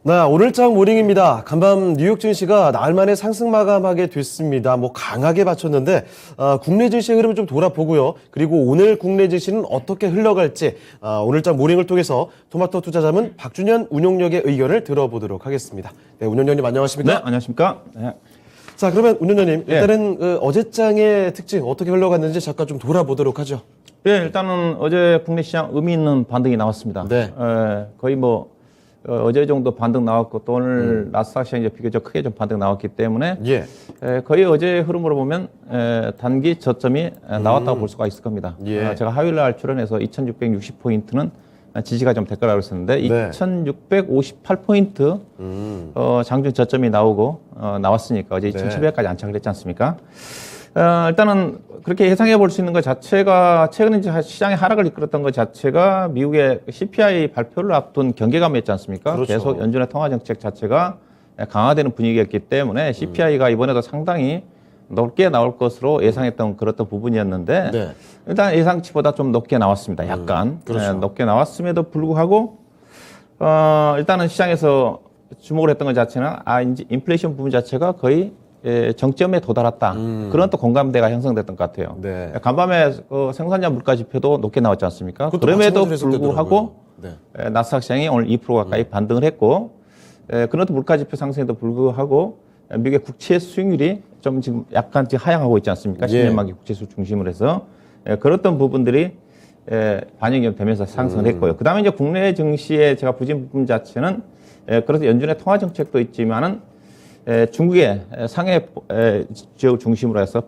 네, 오늘장 모닝입니다. 간밤 뉴욕 증시가 나흘 만에 상승 마감하게 됐습니다. 강하게 받쳤는데 국내 증시의 흐름을 좀 돌아보고요. 그리고 오늘 국내 증시는 어떻게 흘러갈지 오늘장 모닝을 통해서 토마토 투자자문 박준현 운용력의 의견을 들어보도록 하겠습니다. 네, 운용력님 안녕하십니까? 네, 안녕하십니까? 네. 자, 그러면 운용력님 일단은 어제장의 특징 어떻게 흘러갔는지 잠깐 좀 돌아보도록 하죠. 네, 일단은 어제 국내 시장 의미 있는 반등이 나왔습니다. 네. 거의 어제 정도 반등 나왔고 또 오늘 나스닥 시장이 이제 비교적 크게 좀 반등 나왔기 때문에 거의 어제 흐름으로 보면 단기 저점이 나왔다고 볼 수가 있을 겁니다. 제가 화요일 날 출연해서 2660포인트는 지지가 좀 될 거라고 했었는데 2658포인트 장중 저점이 나왔으니까 어제 2700까지 안착을 했지 않습니까? 일단은 그렇게 예상해 볼 수 있는 것 자체가 최근에 시장의 하락을 이끌었던 것 자체가 미국의 CPI 발표를 앞둔 경계감이었지 않습니까? 그렇죠. 계속 연준의 통화 정책 자체가 강화되는 분위기였기 때문에 CPI가 이번에도 상당히 높게 나올 것으로 예상했던 그랬던 부분이었는데 일단 예상치보다 좀 높게 나왔습니다. 약간 높게 나왔음에도 불구하고 일단은 시장에서 주목을 했던 것 자체는 이제 인플레이션 부분 자체가 거의 정점에 도달했다. 그런 또 공감대가 형성됐던 것 같아요. 간밤에 생산자 물가 지표도 높게 나왔지 않습니까? 그럼에도 불구하고 나스닥 시장이 오늘 2% 가까이 반등을 했고, 그런 또 물가 지표 상승에도 불구하고 미국의 국채 수익률이 좀 지금 약간 하향하고 있지 않습니까? 10년 만기 국채수 중심으로 해서 그랬던 부분들이 반영이 좀 되면서 상승을 했고요. 그 다음에 이제 국내 증시의 제가 부진 부분 자체는 그래서 연준의 통화 정책도 있지만은 중국의 상해 지역을 중심으로 해서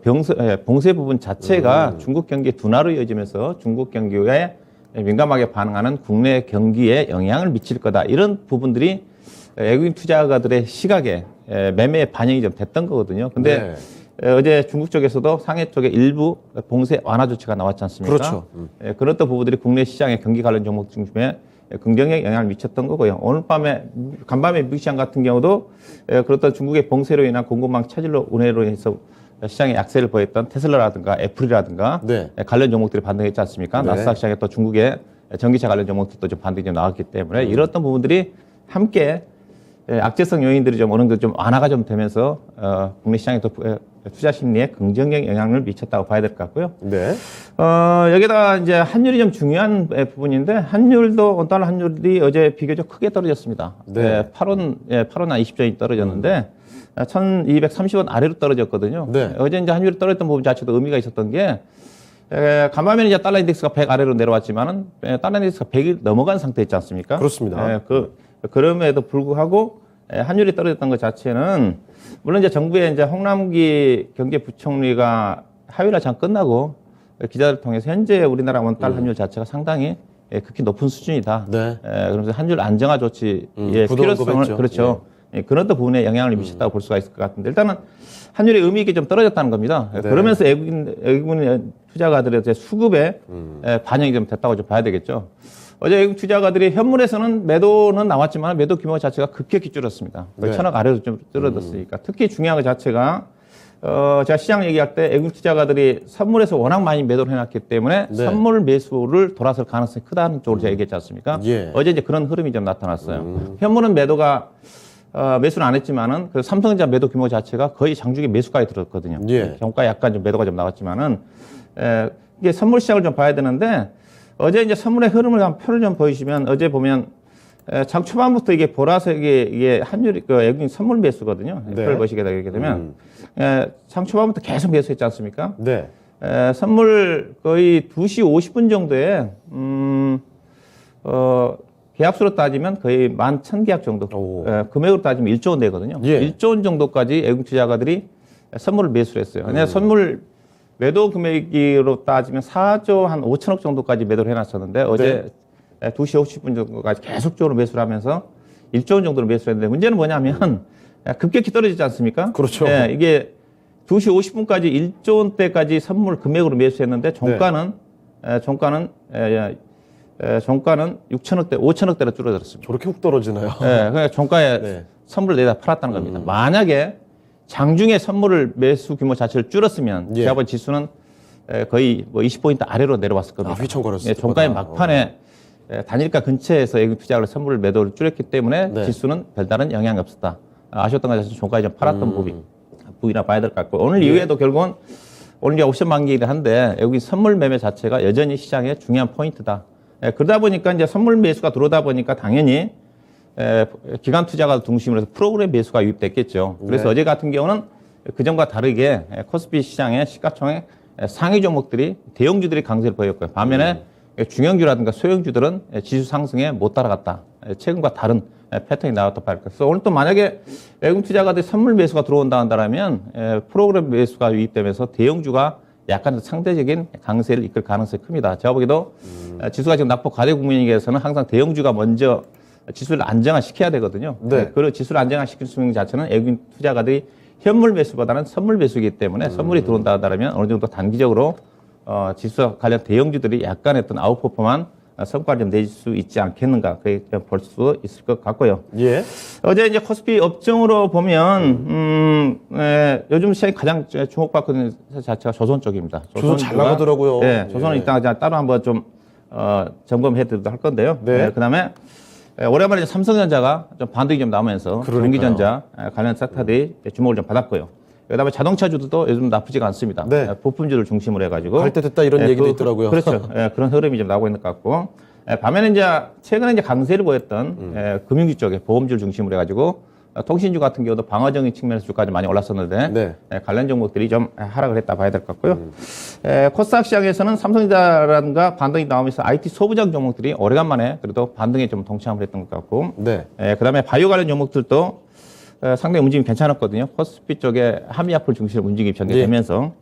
봉쇄 부분 자체가 중국 경기 둔화로 이어지면서 중국 경기에 민감하게 반응하는 국내 경기에 영향을 미칠 거다. 이런 부분들이 외국인 투자가들의 시각에 매매에 반영이 좀 됐던 거거든요. 근데 어제 중국 쪽에서도 상해 쪽에 일부 봉쇄 완화 조치가 나왔지 않습니까? 그렇죠. 그런 부분들이 국내 시장의 경기 관련 종목 중심에 긍정적 영향을 미쳤던 거고요. 오늘 간밤에 미국 시장 같은 경우도 그렇던 중국의 봉쇄로 인한 공급망 차질로 운해로 해서 시장에 약세를 보였던 테슬라라든가 애플이라든가 관련 종목들이 반등했지 않습니까? 나스닥 시장에 또 중국의 전기차 관련 종목들도 좀 반등이 좀 나왔기 때문에 이렇던 부분들이 함께 악재성 요인들이 좀 어느 정도 좀 완화가 좀 되면서 국내 시장에 또 투자 심리에 긍정적 영향을 미쳤다고 봐야 될 것 같고요. 여기다가 이제 환율이 좀 중요한 부분인데 원달러 환율이 어제 비교적 크게 떨어졌습니다. 8원 한 20전이 떨어졌는데 1230원 아래로 떨어졌거든요. 어제 이제 환율이 떨어졌던 부분 자체도 의미가 있었던 게 간밤에는 이제 달러 인덱스가 100 아래로 내려왔지만은 달러 인덱스가 100이 넘어간 상태였지 않습니까? 그렇습니다. 그럼에도 불구하고 환율이 떨어졌던 것 자체는 물론 이제 정부의 이제 홍남기 경제부총리가 화요일날 장 끝나고 기자들 통해서 현재 우리나라 원달러 환율 자체가 상당히 극히 높은 수준이다. 그러면서 환율 안정화 조치의 필요성을 그런 또 부분에 영향을 미쳤다고 볼 수가 있을 것 같은데 일단은 환율의 의미 있게 좀 떨어졌다는 겁니다. 그러면서 외국인 투자가들의 수급에 반영이 좀 됐다고 좀 봐야 되겠죠. 어제 외국 투자가들이 현물에서는 매도는 나왔지만 매도 규모 자체가 급격히 줄었습니다. 1,000억 아래로 좀 줄어들었으니까. 특히 중요한 것 자체가 제가 시장 얘기할 때 외국 투자가들이 선물에서 워낙 많이 매도를 해놨기 때문에 선물 매수를 돌아설 가능성이 크다는 쪽으로 제가 얘기했지 않습니까? 어제 이제 그런 흐름이 좀 나타났어요. 현물은 매수는 안 했지만은 그 삼성전자 매도 규모 자체가 거의 장중에 매수가에 들었거든요. 정가 약간 좀 매도가 좀 나왔지만은 이게 선물 시장을 좀 봐야 되는데 어제 이제 선물의 흐름을 표를 좀 보이시면 어제 보면 장 초반부터 이게 보라색이 이게 환율이 외국인 선물 매수거든요. 표를 보시게 되면 장 초반부터 계속 매수했지 않습니까? 선물 거의 2시 50분 정도에 계약수로 따지면 거의 11,000계약 정도 금액으로 따지면 1조 원 되거든요. 1조 원 정도까지 외국 투자가들이 선물을 매수를 했어요. 근데 선물 매도 금액으로 따지면 4조 한 5천억 정도까지 매도를 해놨었는데 어제 2시 50분 정도까지 계속적으로 매수를 하면서 1조 원 정도로 매수를 했는데 문제는 뭐냐면 급격히 떨어지지 않습니까? 이게 2시 50분까지 1조 원대까지 선물 금액으로 매수했는데 종가는 6천억대, 5천억대로 줄어들었습니다. 저렇게 훅 떨어지나요? 그러니까 종가에 선물을 내다 팔았다는 겁니다. 만약에 장중에 선물을 매수 규모 자체를 줄였으면 지하번 지수는 거의 20포인트 아래로 내려왔을 겁니다. 휘청거렸을 종가의 막판에 단일가 근처에서 외국인 투자를 선물 매도를 줄였기 때문에 네. 지수는 별다른 영향이 없었다. 아쉬웠던 것은 종가에 좀 팔았던 부분이라 봐야 될 것 같고 오늘 이후에도 결국은 오늘 이제 옵션 만기이긴 한데 여기 선물 매매 자체가 여전히 시장의 중요한 포인트다. 그러다 보니까 이제 선물 매수가 들어오다 보니까 당연히 기관 투자가 중심으로 해서 프로그램 매수가 유입됐겠죠. 그래서 네. 어제 같은 경우는 그전과 다르게 코스피 시장의 시가총액 상위 종목들이 대형주들이 강세를 보였고요. 반면에 중형주라든가 소형주들은 지수 상승에 못 따라갔다. 최근과 다른 패턴이 나왔다 봐야 할 것같아서 오늘 또 만약에 외국 투자가들이 선물 매수가 들어온다 한다면 프로그램 매수가 유입되면서 대형주가 약간 상대적인 강세를 이끌 가능성이 큽니다. 제가 보기에도 지수가 지금 낙폭 과대 국면에서는 항상 대형주가 먼저 지수를 안정화시켜야 되거든요. 네. 그 지수를 안정화시킬 수 있는 자체는 외국인 투자가들이 현물 매수보다는 선물 매수이기 때문에 선물이 들어온다 하더라면 어느 정도 단기적으로 지수 관련 대형주들이 약간 어떤 아웃퍼폼한 성과를 좀 낼 수 있지 않겠는가 그렇게 볼 수 있을 것 같고요. 예. 어제 이제 코스피 업종으로 보면 요즘 시장이 가장 주목받고 있는 회사 자체가 조선 쪽입니다. 조선 잘 나가더라고요. 네, 조선은 이따가 따로 한번 좀 점검해드리도록 할 건데요. 네. 그다음에 오랜만에 이제 삼성전자가 좀 반등이 좀 나오면서 그러니까요. 전기전자 관련 섹터들이 주목을 좀 받았고요. 그다음에 자동차주도 요즘 나쁘지가 않습니다. 네. 부품주를 중심으로 해가지고 갈 때 됐다 이런 얘기도 있더라고요. 그렇죠. 그런 흐름이 좀 나오고 있는 것 같고 반면에 이제 최근에 이제 강세를 보였던 금융주 쪽에 보험주를 중심으로 해가지고 통신주 같은 경우도 방어적인 측면에서 주가가 많이 올랐었는데 네. 관련 종목들이 좀 하락을 했다 봐야 될 것 같고요. 코스닥 시장에서는 삼성전자라든가 반등이 나오면서 IT 소부장 종목들이 오래간만에 그래도 반등에 좀 동참을 했던 것 같고 네. 그다음에 바이오 관련 종목들도 상당히 움직임이 괜찮았거든요. 코스피 쪽에 한미약품 중심으로 움직임이 전개되면서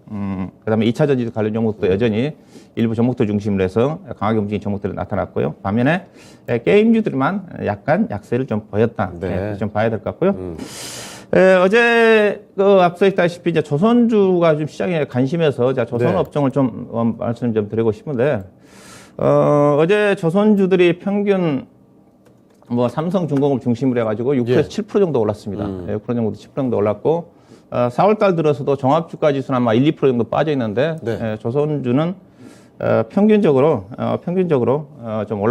그다음에 2차 전지 관련 종목도 여전히 일부 종목들 중심으로 해서 강하게 움직인 종목들이 나타났고요. 반면에 게임주들만 약간 약세를 좀 보였다. 네. 좀 봐야 될 것 같고요. 어제 앞서 있다시피 이제 조선주가 좀 시장에 관심해서 제가 조선 네. 업종을 좀 말씀 좀 드리고 싶은데 어제 조선주들이 평균 삼성중공업 중심으로 해가지고 6%에서 7% 정도 올랐습니다. 6% 정도, 10% 정도 올랐고, 4월달 들어서도 종합주가 지수는 아마 1, 2% 정도 빠져 있는데, 네. 조선주는 평균적으로 좀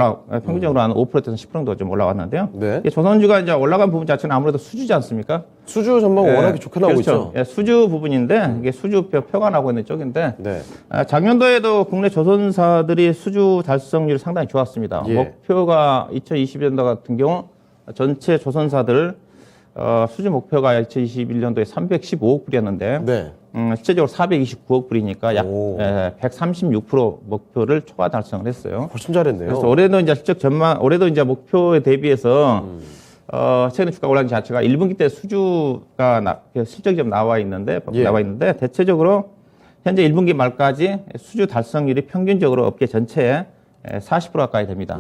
평균적으로 한 5%에서 10% 정도 좀 올라왔는데요. 네. 이게 조선주가 이제 올라간 부분 자체는 아무래도 수주지 않습니까? 수주 전망 워낙에 좋게 나오고 그렇죠. 있죠. 수주 부분인데, 이게 수주표가 나오고 있는 쪽인데, 네. 작년도에도 국내 조선사들이 수주 달성률이 상당히 좋았습니다. 예. 목표가 2020년도 같은 경우 전체 조선사들 수주 목표가 2021년도에 315억 불이었는데 네. 실제적으로 429억 불이니까 약 오. 136% 목표를 초과 달성을 했어요. 훨씬 잘했네요. 그래서 올해도 이제 실적 전망, 올해도 이제 목표에 대비해서 최근에 주가 올라간 자체가 1분기 때 수주가 실적이 좀 나와 있는데 대체적으로 현재 1분기 말까지 수주 달성률이 평균적으로 업계 전체에 40% 가까이 됩니다.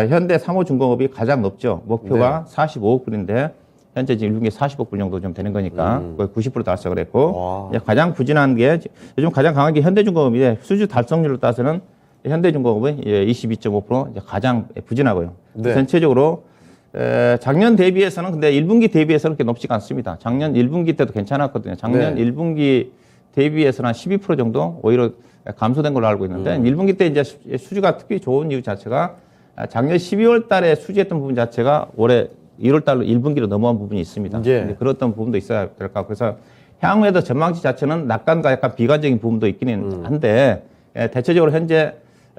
현대 상호중공업이 가장 높죠. 목표가 45억 불인데 현재 지금 1분기 40억 불 정도 좀 되는 거니까 거의 90% 달성을 했고 와. 가장 부진한 게 요즘 가장 강한 게 현대중공업인데 수주 달성률로 따서는 현대중공업은 22.5% 가장 부진하고요. 네. 전체적으로 작년 대비해서는 근데 1분기 대비해서는 그렇게 높지가 않습니다. 작년 1분기 때도 괜찮았거든요. 작년 네. 12% 1분기 대비해서는 한 12% 정도 오히려 감소된 걸로 알고 있는데 1분기 때 이제 수주가 특히 좋은 이유 자체가 작년 12월 달에 수주했던 부분 자체가 올해 1월 달로 1분기로 넘어간 부분이 있습니다. 예. 근데 그랬던 부분도 있어야 될 것 같고 그래서 향후에도 전망치 자체는 낙관과 약간 비관적인 부분도 있기는 한데 대체적으로 현재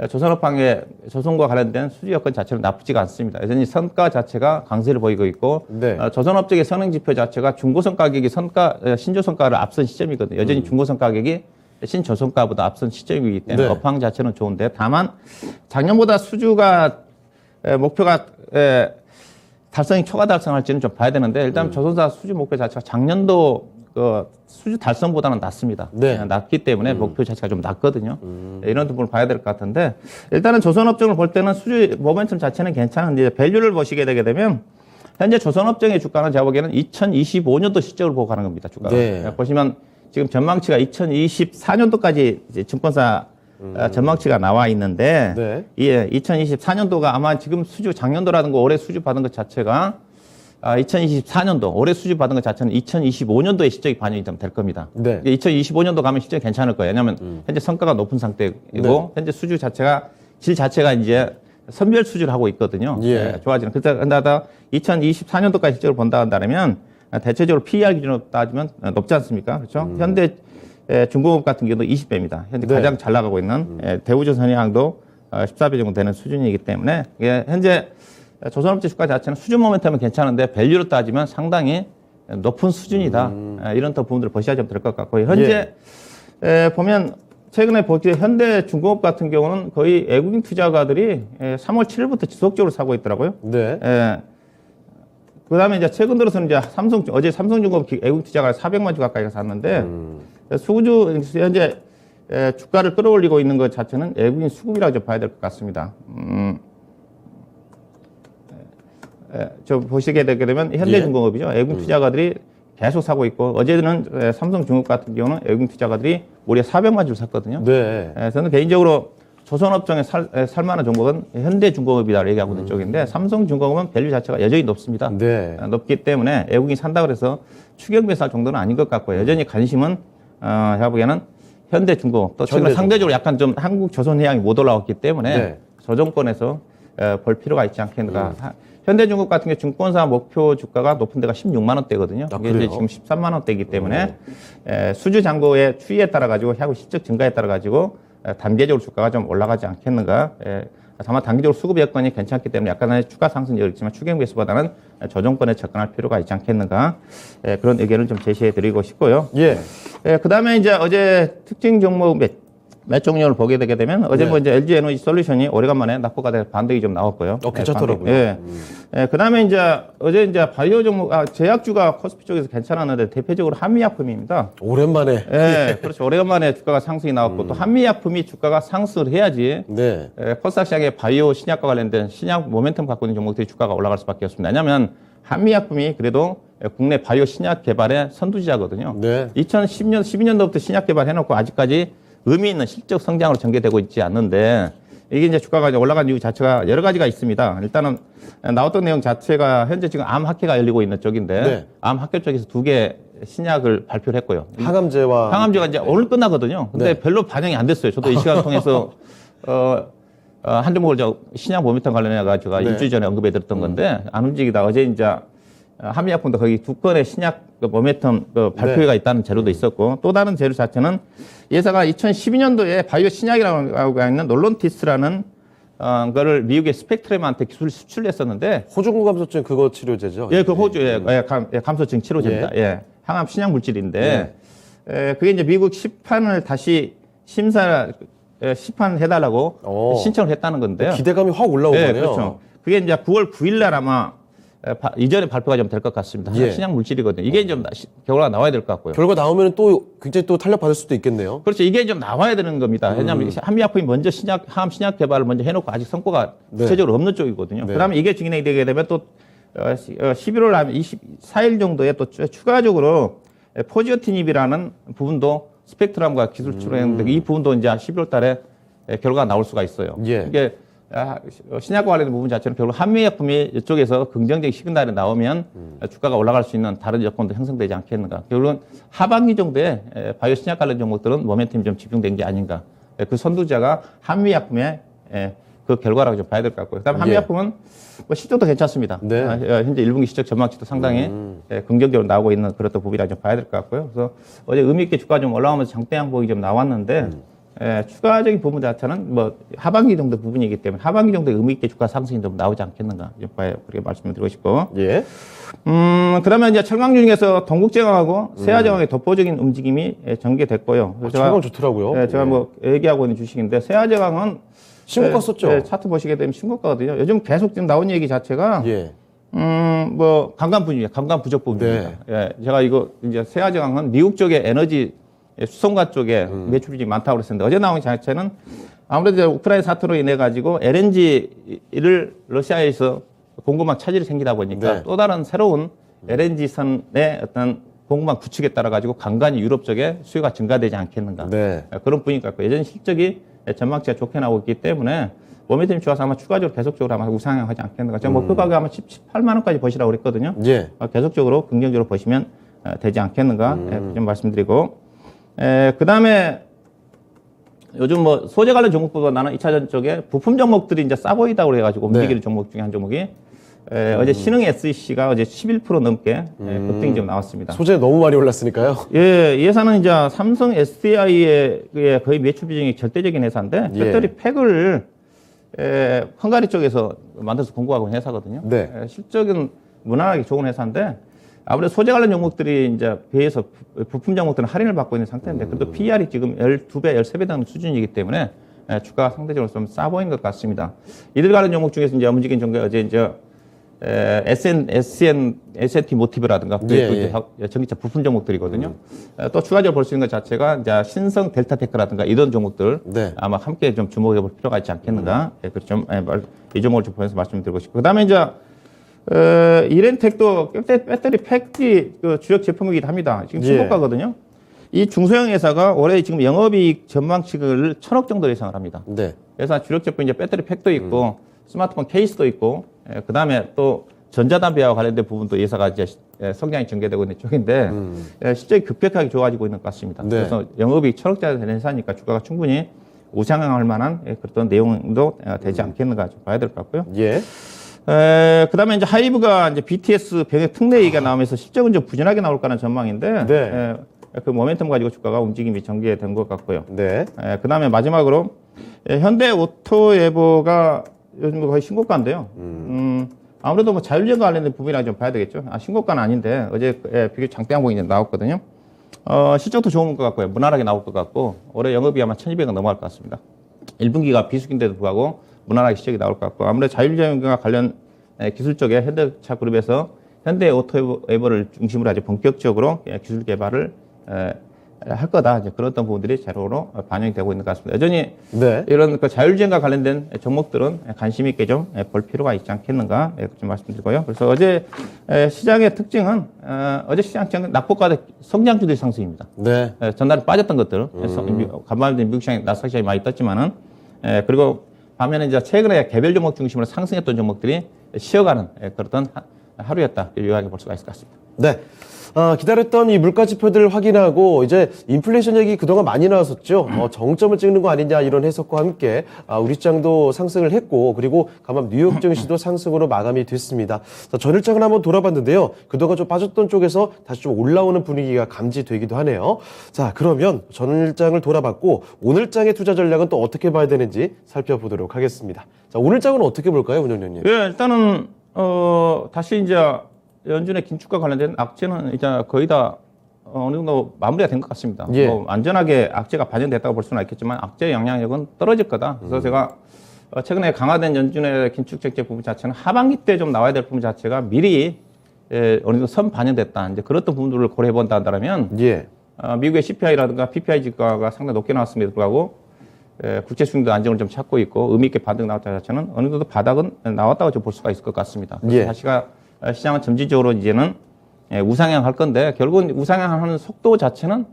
조선업황의 조선과 관련된 수주 여건 자체는 나쁘지가 않습니다. 여전히 선가 자체가 강세를 보이고 있고 네. 조선업 쪽의 선행지표 자체가 중고선 가격이 신조선가를 앞선 시점이거든요. 여전히 중고선 가격이 신조선가보다 앞선 시점이기 때문에 네. 업황 자체는 좋은데 다만 작년보다 수주가 목표가 달성이 초과 달성할지는 좀 봐야 되는데 일단 조선사 수주 목표 자체가 작년도 수주 달성보다는 낮습니다. 네. 낮기 때문에 목표 자체가 좀 낮거든요. 이런 부분을 봐야 될 것 같은데 일단은 조선업종을 볼 때는 수주 모멘텀 자체는 괜찮은데 밸류를 보시게 되게 되면 현재 조선업종의 주가는 제가 보기에는 2025년도 시점을 보고 가는 겁니다. 주가가. 네. 보시면 지금 전망치가 2024년도까지 이제 증권사 전망치가 나와 있는데 네. 예, 2024년도가 아마 지금 수주 작년도라든가 올해 수주 받은 것 자체가 2024년도 올해 수주 받은 것 자체는 2025년도에 실적이 반영이 좀 될 겁니다. 네. 2025년도 가면 실적이 괜찮을 거예요. 왜냐하면 현재 성과가 높은 상태이고 네. 현재 수주 자체가 질 자체가 이제 선별 수주를 하고 있거든요. 예. 좋아지는. 그러다 2024년도까지 실적을 본다 한다면 대체적으로 PER 기준으로 따지면 높지 않습니까? 그렇죠? 현대 중공업 같은 경우도 20배입니다. 현재 네. 가장 잘 나가고 있는 대우조선해양도 14배 정도 되는 수준이기 때문에 현재 조선업체 주가 자체는 수준 모멘텀은 괜찮은데 밸류로 따지면 상당히 높은 수준이다. 이런 더 부분들을 보셔야 좀 될 것 같고요. 현재 보면 최근에 보기에 현대 중공업 같은 경우는 거의 외국인 투자가들이 3월 7일부터 지속적으로 사고 있더라고요. 네. 그 다음에 이제 최근 들어서는 이제 어제 삼성중공업 외국인 투자가 400만 주 가까이가 샀는데 수주 현재 주가를 끌어올리고 있는 것 자체는 외국인 수급이라고 좀 봐야 될 것 같습니다. 저 보시게 되게 되면 현대중공업이죠. 외국인 투자가들이 계속 사고 있고 어제는 삼성중공업 같은 경우는 외국인 투자가들이 무려 400만 주를 샀거든요. 네. 저는 개인적으로 조선업종에 살만한 종목은 현대중공업이다 얘기하고 있는 쪽인데 삼성중공업은 밸류 자체가 여전히 높습니다. 네. 높기 때문에 외국인이 산다 그래서 추격 매수할 정도는 아닌 것 같고 여전히 관심은 제가 보기에는 현대중공업 또 최근에 상대적으로 약간 좀 한국 조선해양이 못 올라왔기 때문에 네. 저정권에서 볼 필요가 있지 않겠는가. 현대중공업 같은 경우 증권사 목표 주가가 높은 데가 16만 원대거든요. 아, 이게 이제 그래요? 지금 13만 원대이기 때문에 수주 잔고의 추이에 따라 가지고 향후 실적 증가에 따라 가지고 단계적으로 주가가 좀 올라가지 않겠는가. 다만 단기적으로 수급 여건이 괜찮기 때문에 약간의 추가 상승이 있지만 추경 매수보다는 저정권에 접근할 필요가 있지 않겠는가. 그런 의견을 좀 제시해 드리고 싶고요. 예. 그 다음에 이제 어제 특징 종목 몇 종목을 보게 되게 되면 어제 뭐 이제 LG 에너지 솔루션이 오래간만에 낙폭가 반등이 좀 나왔고요. 괜찮더라고요. 그 다음에 이제 어제 이제 바이오 종목, 제약주가 코스피 쪽에서 괜찮았는데 대표적으로 한미약품입니다. 오랜만에. 그렇죠. 오래간만에 주가가 상승이 나왔고 또 한미약품이 주가가 상승을 해야지 네. 코스닥 시장에 바이오 신약과 관련된 신약 모멘텀 갖고 있는 종목들이 주가가 올라갈 수밖에 없습니다. 왜냐하면 한미약품이 그래도 국내 바이오 신약 개발의 선두주자거든요. 네. 2010년, 12년도부터 신약 개발해놓고 아직까지 의미 있는 실적 성장으로 전개되고 있지 않는데 이게 이제 주가가 이제 올라간 이유 자체가 여러 가지가 있습니다. 일단은 나왔던 내용 자체가 현재 지금 암 학회가 열리고 있는 쪽인데 네. 암 학회 쪽에서 2개 신약을 발표를 했고요. 항암제와 항암제가 이제 오늘 끝나거든요. 근데 네. 별로 반영이 안 됐어요. 저도 이 시간을 통해서 한 종목을 신약 모멘텀 관련해가지고 네. 일주일 전에 언급해 드렸던 건데 안 움직이다 어제 이제 한미약품도 거기 2건의 신약 모멘텀 발표회가 있다는 재료도 있었고 또 다른 재료 자체는 예사가 2012년도에 바이오 신약이라고 있는 놀론티스라는 거를 미국의 스펙트럼한테 기술 수출했었는데 호중구 감소증 그거 치료제죠. 그 호주 감소증 치료제입니다. 항암 신약 물질인데 그게 이제 미국 시판을 다시 시판해달라고 신청을 했다는 건데요. 기대감이 확 올라오네요. 그렇죠. 그게 이제 9월 9일 날 아마 이전에 발표가 좀 될 것 같습니다. 신약 물질이거든요. 이게 좀 결과가 나와야 될 것 같고요. 결과 나오면 또 굉장히 또 탄력 받을 수도 있겠네요. 그렇죠. 이게 좀 나와야 되는 겁니다. 왜냐하면 한미약품이 먼저 항암 신약 개발을 먼저 해놓고 아직 성과가 구체적으로 없는 쪽이거든요. 그다음에 이게 진행이 되게 되면 또 11월 24일 정도에 또 추가적으로 포지오티닙이라는 부분도 스펙트럼과 기술 출원했는데 이 부분도 이제 11월 달에 결과가 나올 수가 있어요. 이게 신약과 관련된 부분 자체는 결국 한미약품이 이쪽에서 긍정적인 시그널이 나오면 주가가 올라갈 수 있는 다른 여건도 형성되지 않겠는가. 결국은 하반기 정도에 바이오 신약 관련 종목들은 모멘텀이 좀 집중된 게 아닌가. 그 선두자가 한미약품의 그 결과라고 좀 봐야 될 것 같고요. 그다음에 한미약품은 뭐 실적도 괜찮습니다. 현재 1분기 실적 전망치도 상당히 긍정적으로 나오고 있는 그런 또 부분이라 좀 봐야 될 것 같고요. 그래서 어제 의미 있게 주가 좀 올라오면서 장대 양봉이 좀 나왔는데 추가적인 부분 자체는 뭐 하반기 정도 부분이기 때문에 하반기 정도에 의미 있게 주가 상승이 좀 나오지 않겠는가 좀 봐요. 그렇게 말씀을 드리고 싶고. 그러면 이제 철강 중에서 동국제강하고 세아제강의 독보적인 움직임이 전개됐고요. 철강 좋더라고요. 제가 뭐 얘기하고 있는 주식인데 세아제강은 신고가 썼죠. 차트 보시게 되면 신고가거든요. 요즘 계속 지금 나온 얘기 자체가 뭐 강간 부족 부분입니다. 제가 이거 이제 세아제강은 미국 쪽의 에너지 수송가 쪽에 매출이 많다고 그랬었는데 어제 나온 자체는 아무래도 우크라이나 사태로 인해 가지고 LNG를 러시아에서 공급망 차질이 생기다 보니까 또 다른 새로운 LNG 선의 어떤 공급망 구축에 따라 가지고 간간히 유럽 쪽에 수요가 증가되지 않겠는가. 그런 분위기 같고 여전히 실적이 전망치가 좋게 나오고 있기 때문에 모멘텀이 좋아서 아마 추가적으로 계속적으로 아마 우상향하지 않겠는가. 제가 목표 가격 아마 18만 원까지 보시라고 그랬거든요. 계속적으로 긍정적으로 보시면 되지 않겠는가. 좀 말씀드리고. 그 다음에 요즘 뭐 소재 관련 종목보다 나는 2차전 쪽에 부품 종목들이 이제 싸 보이다고 그래가지고 움직이는 종목 중에 한 종목이 어제 신흥 SEC가 어제 11% 넘게 급등이 좀 나왔습니다. 소재 너무 많이 올랐으니까요. 예, 이 회사는 이제 삼성 SDI의 거의 매출 비중이 절대적인 회사인데 배터리 팩을 헝가리 쪽에서 만들어서 공급하고 있는 회사거든요. 네. 실적은 무난하게 좋은 회사인데 아무래도 소재 관련 종목들이 이제 비해서 부품 종목들은 할인을 받고 있는 상태인데 그래도 PER이 지금 12배, 13배 되는 수준이기 때문에 주가가 상대적으로 좀 싸 보이는 것 같습니다. 이들 관련 종목 중에서 이제 움직인 종목이 어제 이제 S&T 모티브라든가 전기차 부품 종목들이거든요. 또 추가적으로 볼 수 있는 것 자체가 이제 신성 델타테크라든가 이런 종목들 아마 함께 좀 주목해 볼 필요가 있지 않겠는가. 이 종목을 좀 보면서 말씀드리고 싶고 그다음에 이제 이렌텍도 배터리 팩이 그 주력 제품이기도 합니다. 지금 신고가거든요. 이 중소형 회사가 올해 지금 영업이익 전망치를 1,000억 정도 예상을 합니다. 그래서 주력 제품 이제 배터리 팩도 있고 스마트폰 케이스도 있고 그 다음에 또 전자담배와 관련된 부분도 회사가 이제 성장이 전개되고 있는 쪽인데 실적이 급격하게 좋아지고 있는 것 같습니다. 그래서 영업이익 1,000억짜리 되는 회사니까 주가가 충분히 우상향할 만한 그런 내용도 되지 않겠는가 좀 봐야 될 것 같고요. 그 다음에 이제 하이브가 이제 BTS 병역 특례 얘기가 나오면서 실적은 좀 부진하게 나올 거라는 전망인데 그 모멘텀 가지고 주가가 움직임이 전개된 것 같고요. 그 다음에 마지막으로 현대 오토에버가 요즘 거의 신고가인데요. 아무래도 뭐 자율주행과 관련된 부분이랑 좀 봐야 되겠죠. 신고가는 아닌데 어제 비교 장대 항목이 나왔거든요. 실적도 좋은 것 같고요. 무난하게 나올 것 같고 올해 영업이 아마 1,200억 넘어갈 것 같습니다. 1분기가 비수기인데도 불구하고 무난하게 실적이 나올 것 같고 아무래도 자율주행과 관련 기술 쪽에 현대차 그룹에서 현대 오토에버를 중심으로 아주 본격적으로 기술 개발을 할 거다. 이제 그런 어떤 부분들이 제로로 반영이 되고 있는 것 같습니다. 여전히 이런 그 자율주행과 관련된 종목들은 관심 있게 좀 볼 필요가 있지 않겠는가 좀 말씀드리고요. 그래서 어제 시장의 특징은 어제 시장 낙폭과대 성장주들의 상승입니다. 전날에 빠졌던 것들, 간밤에 미국 시장이 나스닥 시장이 많이 떴지만은 그리고 반면에 이제 최근에 개별 종목 중심으로 상승했던 종목들이 쉬어가는 그런 하루였다. 요약해 볼 수가 있을 것 같습니다. 기다렸던 이 물가 지표들을 확인하고 이제 인플레이션 얘기 그동안 많이 나왔었죠. 정점을 찍는 거 아니냐 이런 해석과 함께 우리 시장도 상승을 했고 그리고 간밤 뉴욕 증시도 상승으로 마감이 됐습니다. 전일장을 한번 돌아봤는데요. 그동안 좀 빠졌던 쪽에서 다시 좀 올라오는 분위기가 감지되기도 하네요. 자, 그러면 전일장을 돌아봤고 오늘장의 투자 전략은 또 어떻게 봐야 되는지 살펴보도록 하겠습니다. 자, 오늘장은 어떻게 볼까요, 운영위원님? 일단은 다시 이제 연준의 긴축과 관련된 악재는 이제 거의 다 어느 정도 마무리가 된 것 같습니다. 뭐 안전하게 악재가 반영됐다고 볼 수는 있겠지만 악재의 영향력은 떨어질 거다. 그래서 제가 최근에 강화된 연준의 긴축 정책 부분 자체는 하반기 때 좀 나와야 될 부분 자체가 미리 어느 정도 선 반영됐다. 이제 그런 부분들을 고려해 본다 한다면 미국의 CPI라든가 PPI 지가가 상당히 높게 나왔음에도 불구하고 국채 수익도 안정을 좀 찾고 있고 의미 있게 반등 나왔다 자체는 어느 정도 바닥은 나왔다고 좀 볼 수가 있을 것 같습니다. 다시가 시장은 점진적으로 이제는 우상향할 건데 결국은 우상향하는 속도 자체는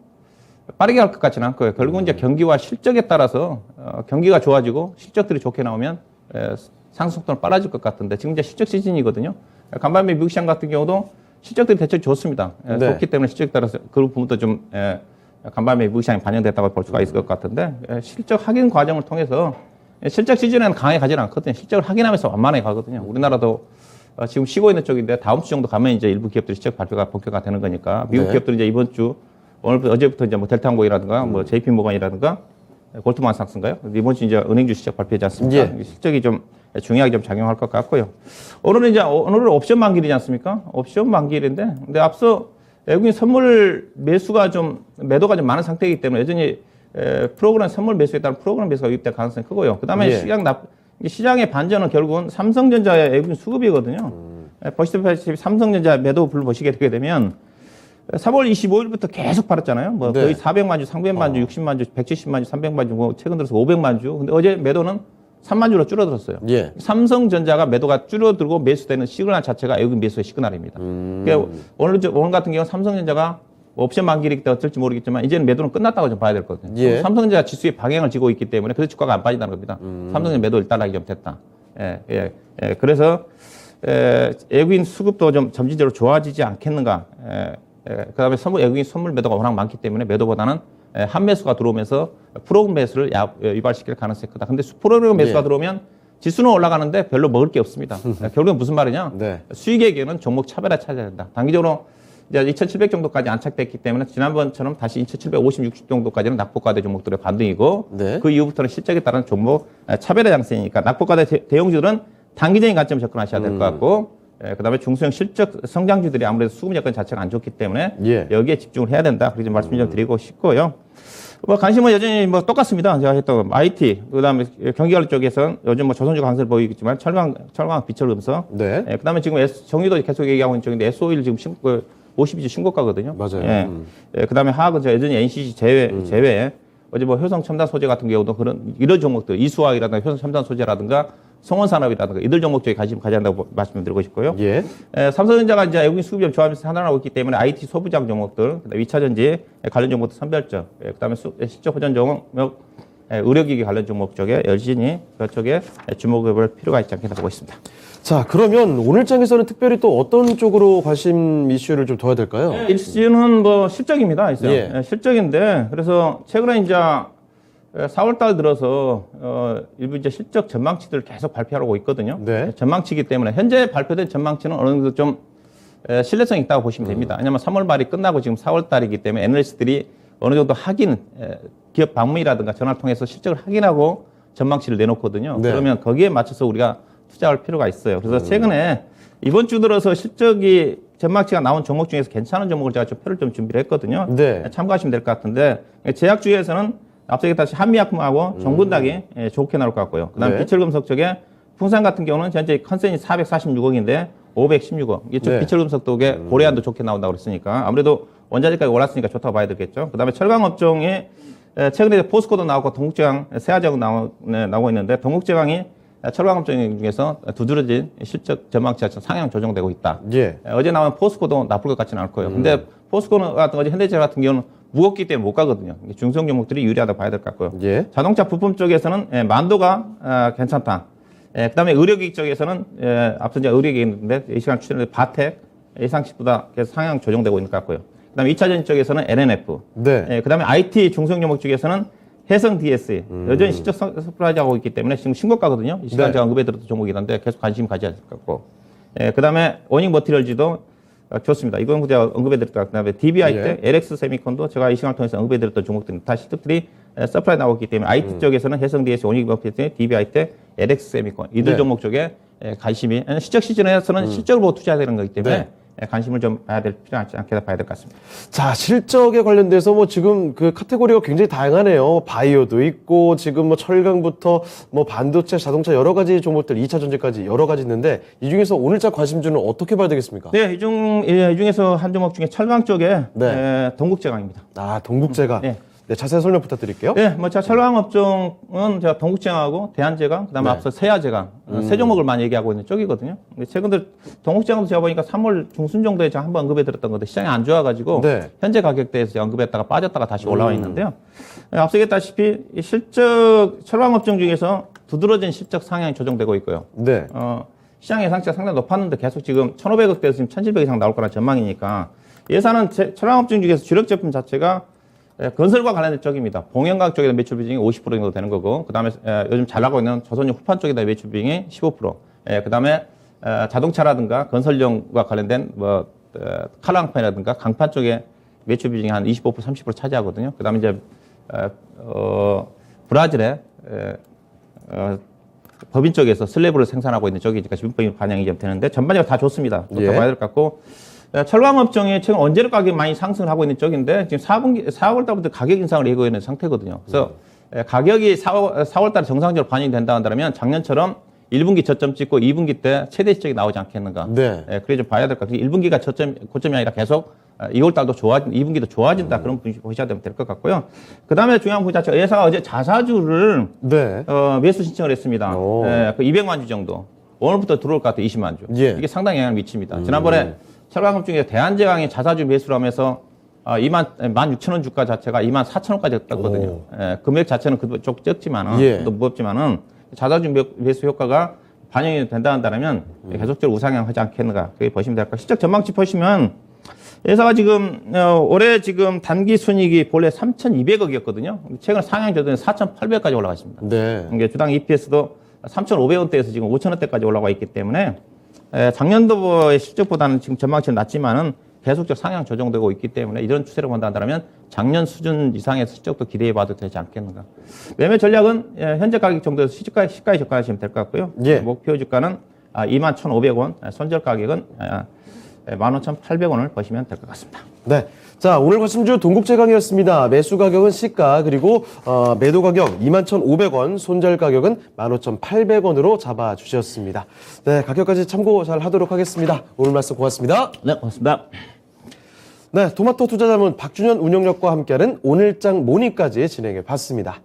빠르게 할 것 같지는 않고요. 결국은 이제 경기와 실적에 따라서 경기가 좋아지고 실적들이 좋게 나오면 상승 속도는 빨라질 것 같은데 지금 이제 실적 시즌이거든요. 간밤에 미국 시장 같은 경우도 실적들이 대체로 좋습니다. 좋기 때문에 실적에 따라서 그 부분도 좀 간밤에 미국 시장이 반영됐다고 볼 수가 있을 것 같은데 실적 확인 과정을 통해서 실적 시즌에는 강하게 가지는 않거든요. 실적을 확인하면서 완만하게 가거든요. 우리나라도 지금 쉬고 있는 쪽인데 다음 주 정도 가면 이제 일부 기업들이 실적 발표가 본격화 되는 거니까 미국 기업들은 이제 이번 주 어제부터 이제 뭐 델타항공이라든가 뭐 JP 모건이라든가 골드만삭스인가요? 이번 주 이제 은행주 실적 발표하지 않습니까? 실적이 좀 중요하게 좀 작용할 것 같고요. 오늘은 옵션 만기이지 않습니까? 옵션 만기일인데 근데 앞서 외국인 선물 매도가 좀 많은 상태이기 때문에 여전히 프로그램 선물 매수에 따른 프로그램 매수가 유입될 가능성이 크고요. 그다음에 시장의 반전은 결국은 삼성전자의 외국인 수급이거든요. 보시다시피 삼성전자 매도를 보시게 되게 되면 3월 25일부터 계속 팔았잖아요. 뭐 거의 400만 주, 300만 주, 60만 주, 170만 주, 300만 주, 뭐 최근 들어서 500만 주. 근데 어제 매도는 3만 주로 줄어들었어요. 삼성전자가 매도가 줄어들고 매수되는 시그널 자체가 외국인 매수의 시그널입니다. 그러니까 오늘 같은 경우는 삼성전자가 옵션 만기이기 때문에 어쩔지 모르겠지만 이제는 매도는 끝났다고 좀 봐야 될 거거든요. 삼성전자 지수의 방향을 지고 있기 때문에 그래서 주가가 안 빠진다는 겁니다. 삼성전자 매도 일단락이 좀 됐다. 그래서 외국인 수급도 좀 점진적으로 좋아지지 않겠는가. 그다음에 외국인 선물 매도가 워낙 많기 때문에 매도보다는 한매수가 들어오면서 프로그램 매수를 유발시킬 가능성이 크다. 근데 프로그램 매수가 예. 들어오면 지수는 올라가는데 별로 먹을 게 없습니다. 결국은 무슨 말이냐? 네. 수익에게는 종목 차별화 찾아야 된다. 단기적으로 이제 2,700 정도까지 안착됐기 때문에 지난번처럼 다시 2,750, 60 정도까지는 낙폭과대 종목들의 반등이고 네. 그 이후부터는 실적에 따른 종목 차별화 장세니까 낙폭과대 대형주들은 단기적인 관점을 접근하셔야 될 것 같고 그다음에 중소형 실적 성장주들이 아무래도 수급 여건 자체가 안 좋기 때문에 예. 여기에 집중을 해야 된다. 그렇게 좀 말씀 좀 드리고 싶고요. 뭐 관심은 여전히 뭐 똑같습니다. 제가 했던 IT, 그다음에 경기관리 쪽에서는 요즘 뭐 조선주 강세를 보이겠지만 철강 비철금속, 네. 그다음에 지금 정유도 계속 얘기하고 있는 쪽인데 S-오일 지금 52주 신고가거든요. 맞아요. 그다음에 하학은 여전히 NCC 제외. 어제 뭐 효성 첨단 소재 같은 경우도 이런 종목들 이수화학이라든가 효성 첨단 소재라든가 성원산업이라든가 이들 종목 쪽에 관심 가져야 한다고 말씀드리고 싶고요. 예. 삼성전자가 이제 외국인 수급이 좀 좋아하면서 하나하고 있기 때문에 IT 소부장 종목들, 그다음에 2차전지 관련 종목도 선별적, 그다음에 실적 호전 종목, 의료기기 관련 종목 쪽에 여전히 그쪽에 주목해 볼 필요가 있지 않겠나 보고 있습니다. 자, 그러면 오늘 장에서는 특별히 또 어떤 쪽으로 관심 이슈를 좀 둬야 될까요? 일시는 뭐 실적입니다. 예. 실적인데 그래서 최근에 이제 4월달 들어서 일부 이제 실적 전망치들을 계속 발표하고 있거든요. 네. 전망치이기 때문에 현재 발표된 전망치는 어느 정도 좀 신뢰성이 있다고 보시면 됩니다. 왜냐하면 3월 말이 끝나고 지금 4월달이기 때문에 애널리스트들이 어느 정도 기업 방문이라든가 전화를 통해서 실적을 확인하고 전망치를 내놓거든요. 네. 그러면 거기에 맞춰서 우리가 투자할 필요가 있어요. 그래서 최근에 이번 주 들어서 실적이 전망치가 나온 종목 중에서 괜찮은 종목을 제가 좀 표를 좀 준비를 했거든요. 네. 참고하시면 될 것 같은데 제약주에서는 앞서 얘기했다시피 한미약품하고 종근당이 좋게 나올 것 같고요. 그다음에 네. 비철금속 쪽에 풍산 같은 경우는 현재 컨센이 446억인데 516억. 이쪽 네. 비철금속 쪽에 고래안도 좋게 나온다고 그랬으니까 아무래도 원자재가가 올랐으니까 좋다고 봐야 되겠죠. 그다음에 철강업종이 최근에 포스코도 나오고 동국제강, 세아제약 나오고 있는데 동국제강이 철강업종 중에서 두드러진 실적 전망치가 상향 조정되고 있다. 예. 어제 나온 포스코도 나쁠 것 같지는 않을 거예요. 근데 포스코 같은 거 현대제약 같은 경우는 무겁기 때문에 못 가거든요. 중소형 종목들이 유리하다 봐야 될 것 같고요. 예. 자동차 부품 쪽에서는 만도가 괜찮다. 그다음에 의료기기 쪽에서는 앞서 이제 의료기기 있는데 이 시간 출연된 바텍 예상치보다 계속 상향 조정되고 있는 것 같고요. 그다음에 2차전 쪽에서는 LNF. 네. 그다음에 IT 중소형 종목 쪽에서는 해성 DS 여전히 실적 서프라이즈 하고 있기 때문에 지금 신고가거든요. 이 시간 네. 제가 언급해 드렸던 종목이던데 계속 관심 가져야 될 것 같고. 그다음에 워닝 머티리얼즈도 좋습니다. 이건 제가 언급해 드렸다. 그다음에 DBI 때 LX 세미콘도 제가 이 시간을 통해서 언급해 드렸던 종목들입니다. 다 실적들이 서프라이즈 나오고 있기 때문에 IT 쪽에서는 해성 DS, 워닝 머티리얼즈, DBI 때 LX 세미콘 이들 네. 종목 쪽에 관심이 실적 시즌에서는 실적을 보고 투자해야 되는 거기 때문에 네. 관심을 좀 봐야 될 필요하지 않게 봐야 될 것 같습니다. 자, 실적에 관련돼서 뭐 지금 그 카테고리가 굉장히 다양하네요. 바이오도 있고 지금 뭐 철강부터 뭐 반도체, 자동차 여러 가지 종목들 2차 전지까지 여러 가지 있는데 이 중에서 오늘자 관심주는 어떻게 봐야 되겠습니까? 네, 이 중에서 한 종목 중에 철강 쪽에 네. 동국제강입니다. 아, 동국제가. 네. 네, 자세히 설명 부탁드릴게요. 네, 뭐 제가 철강 업종은 제가 동국제강하고 대한제강, 그다음에 네. 앞서 세아제강 세 종목을 많이 얘기하고 있는 쪽이거든요. 근데 최근에 동국제강도 제가 보니까 3월 중순 정도에 제가 한번 언급해드렸던 건데 시장이 안 좋아가지고 네. 현재 가격대에서 언급했다가 빠졌다가 다시 올라와 있는데요. 앞서 얘기했다시피 이 실적 철강 업종 중에서 두드러진 실적 상향이 조정되고 있고요. 네. 시장 예상치가 상당히 높았는데 계속 지금 1,500억대에서 지금 1,700 이상 나올 거란 전망이니까 예산은 철강업종 중에서 주력 제품 자체가 건설과 관련된 쪽입니다. 봉연각 쪽에다 매출 비중이 50% 정도 되는 거고, 그 다음에 요즘 잘 나가고 있는 조선용 후판 쪽에다 매출 비중이 15%. 그 다음에 자동차라든가 건설용과 관련된 뭐 칼랑판이라든가 강판 쪽에 매출 비중이 한 25%, 30% 차지하거든요. 그 다음에 이제 브라질에 법인 쪽에서 슬래브를 생산하고 있는 쪽이니까 지분법인 반영이 좀 되는데 전반적으로 다 좋습니다. 좋다고 예. 봐야 될 것 같고. 철강업종이 최근 원재료 가격이 많이 상승을 하고 있는 쪽인데 지금 4월 달부터 가격 인상을 예고해 있는 상태거든요. 그래서 가격이 4월 달에 정상적으로 반영이 된다 한다면 작년처럼 1분기 저점 찍고 2분기 때 최대 실적이 나오지 않겠는가. 네. 그래 좀 봐야 될 것 같아요. 1분기가 고점이 아니라 계속 2월 달도 2분기도 좋아진다. 그런 분위기 보셔야 될 것 같고요. 그 다음에 중요한 부분 자체가 회사가 어제 자사주를 네. 매수 신청을 했습니다. 오. 그 200만 주 정도. 오늘부터 들어올 것 같아요. 20만 주. 예. 이게 상당히 영향을 미칩니다. 지난번에 철강업 중에 대한제강이 자사주 매수를 하면서 16,000원 주가 자체가 24,000원까지 떴거든요. 금액 자체는 좀 적지만은, 예. 또 무겁지만은 자사주 매수 효과가 반영이 된다 한다면 계속적으로 우상향 하지 않겠는가. 그렇게 보시면 될 것 같아요. 실적 전망치 보시면 회사가 지금 올해 지금 단기 순이익이 본래 3,200억이었거든요. 최근 상향 조정에 4,800까지 올라갔습니다. 네. 이게 주당 EPS도 3,500원대에서 지금 5,000원대까지 올라가 있기 때문에 작년도의 실적보다는 지금 전망치는 낮지만은 계속적 상향 조정되고 있기 때문에 이런 추세로 본다면 작년 수준 이상의 실적도 기대해봐도 되지 않겠는가. 매매 전략은 현재 가격 정도에서 시가에 접근하시면 될 것 같고요. 예. 목표 주가는 21,500원, 손절 가격은 15,800원을 보시면 될 것 같습니다. 네. 자, 오늘 관심주 동국제 강의였습니다. 매수 가격은 시가, 그리고 매도 가격 21,500원, 손절 가격은 15,800원으로 잡아주셨습니다. 네, 가격까지 참고 잘 하도록 하겠습니다. 오늘 말씀 고맙습니다. 네, 고맙습니다. 네, 토마토 투자자문 박준현 운영력과 함께하는 오늘장 모닝까지 진행해 봤습니다.